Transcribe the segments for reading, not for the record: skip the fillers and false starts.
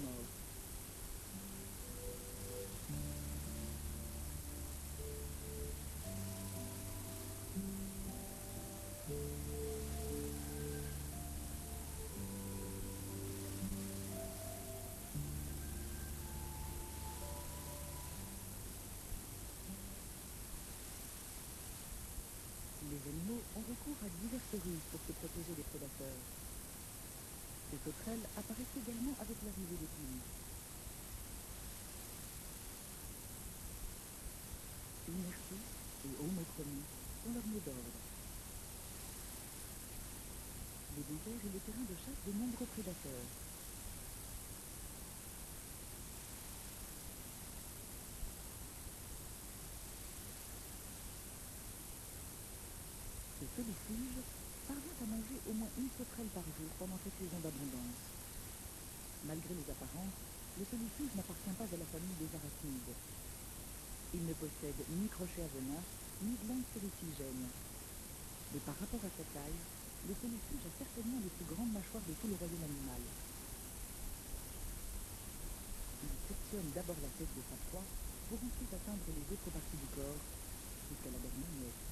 mort. Les animaux ont recours à diverses ruses pour se protéger des prédateurs. Les sauterelles apparaissent également avec l'arrivée des plumes. Inertie et homochronie sont leurs mots d'ordre. Le désert est le terrain de chasse de nombreux prédateurs. Le solifuge parvient à manger au moins une sauterelle par jour pendant cette saison d'abondance. Malgré les apparences, le solifuge n'appartient pas à la famille des arachnides. Il ne possède ni crochet à venin, ni glandes séricigènes. Mais par rapport à sa taille, le solifuge a certainement les plus grandes mâchoires de tout le royaume animal. Il sectionne d'abord la tête de sa proie pour ensuite atteindre les autres parties du corps jusqu'à la dernière miette.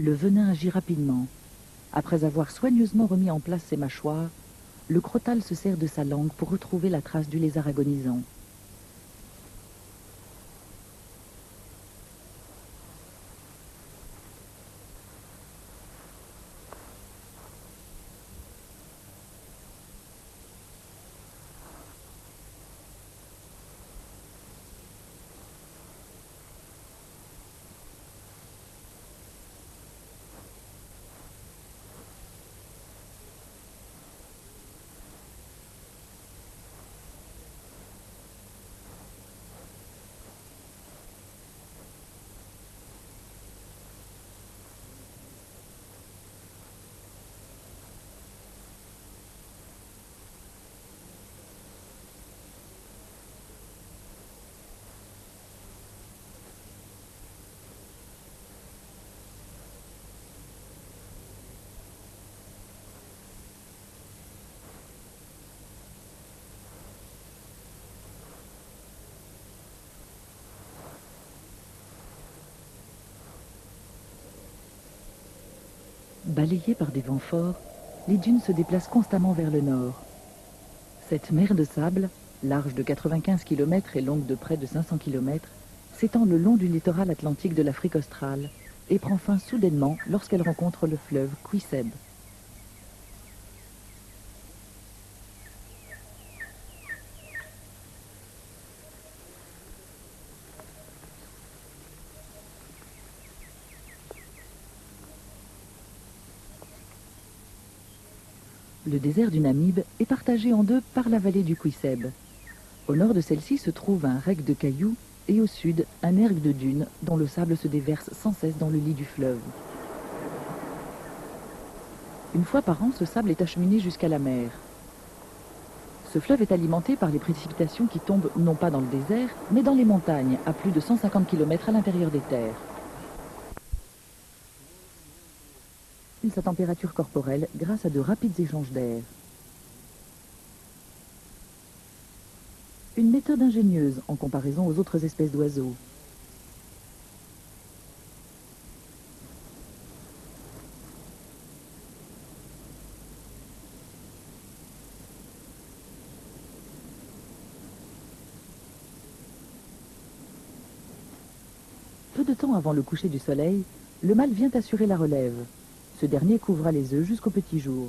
Le venin agit rapidement. Après avoir soigneusement remis en place ses mâchoires, le crotale se sert de sa langue pour retrouver la trace du lézard agonisant. Balayées par des vents forts, les dunes se déplacent constamment vers le nord. Cette mer de sable, large de 95 km et longue de près de 500 km, s'étend le long du littoral atlantique de l'Afrique australe et prend fin soudainement lorsqu'elle rencontre le fleuve Kouisseb. Le désert du Namib est partagé en deux par la vallée du Kouisseb. Au nord de celle-ci se trouve un rec de cailloux et au sud un ergue de dunes dont le sable se déverse sans cesse dans le lit du fleuve. Une fois par an, ce sable est acheminé jusqu'à la mer. Ce fleuve est alimenté par les précipitations qui tombent non pas dans le désert, mais dans les montagnes, à plus de 150 km à l'intérieur des terres. Sa température corporelle grâce à de rapides échanges d'air. Une méthode ingénieuse en comparaison aux autres espèces d'oiseaux. Peu de temps avant le coucher du soleil, le mâle vient assurer la relève. Ce dernier couvra les œufs jusqu'au petit jour.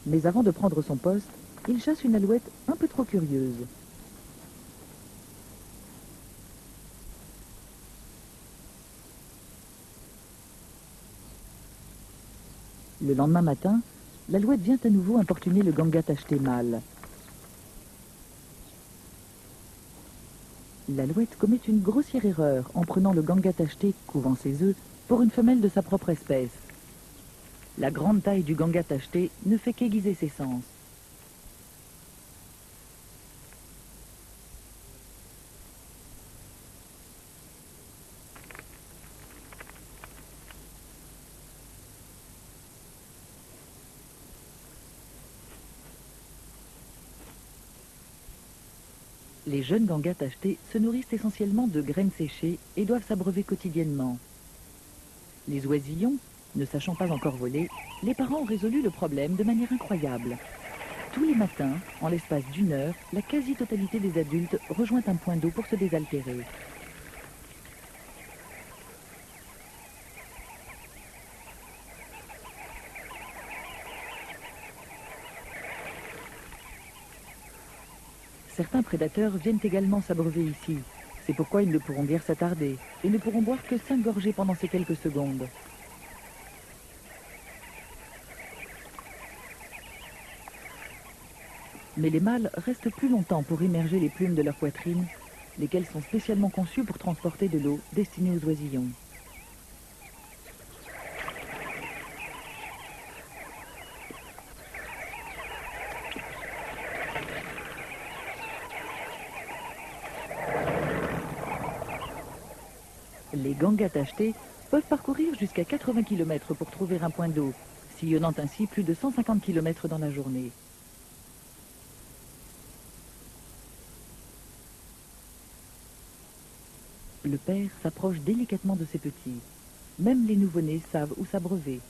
Mais avant de prendre son poste, il chasse une alouette un peu trop curieuse. Le lendemain matin, l'alouette vient à nouveau importuner le Ganga tacheté mâle. L'alouette commet une grossière erreur en prenant le Ganga tacheté couvant ses œufs pour une femelle de sa propre espèce. La grande taille du Ganga tacheté ne fait qu'aiguiser ses sens. Les jeunes Gangas tachetés se nourrissent essentiellement de graines séchées et doivent s'abreuver quotidiennement. Les oisillons, ne sachant pas encore voler, les parents ont résolu le problème de manière incroyable. Tous les matins, en l'espace d'une heure, la quasi-totalité des adultes rejoint un point d'eau pour se désaltérer. Certains prédateurs viennent également s'abreuver ici. C'est pourquoi ils ne pourront guère s'attarder et ne pourront boire que 5 gorgées pendant ces quelques secondes. Mais les mâles restent plus longtemps pour immerger les plumes de leur poitrine, lesquelles sont spécialement conçues pour transporter de l'eau destinée aux oisillons. Les Gangas tachetés peuvent parcourir jusqu'à 80 km pour trouver un point d'eau, sillonnant ainsi plus de 150 km dans la journée. Le père s'approche délicatement de ses petits. Même les nouveau-nés savent où s'abreuver.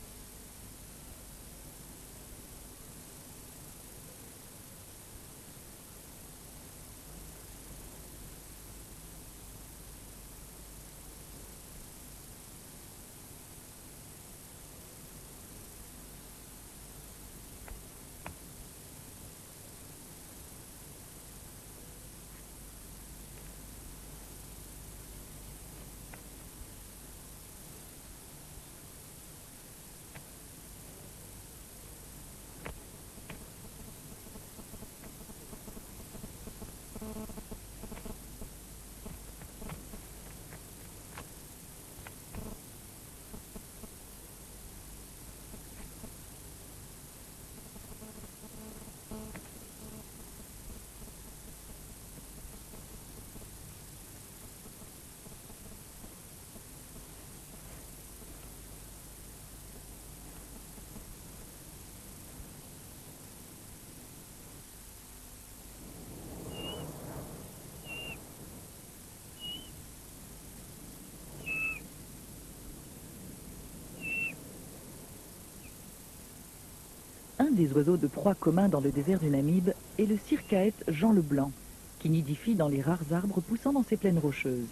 Un des oiseaux de proie communs dans le désert du Namib est le circaète Jean le Blanc, qui nidifie dans les rares arbres poussant dans ces plaines rocheuses.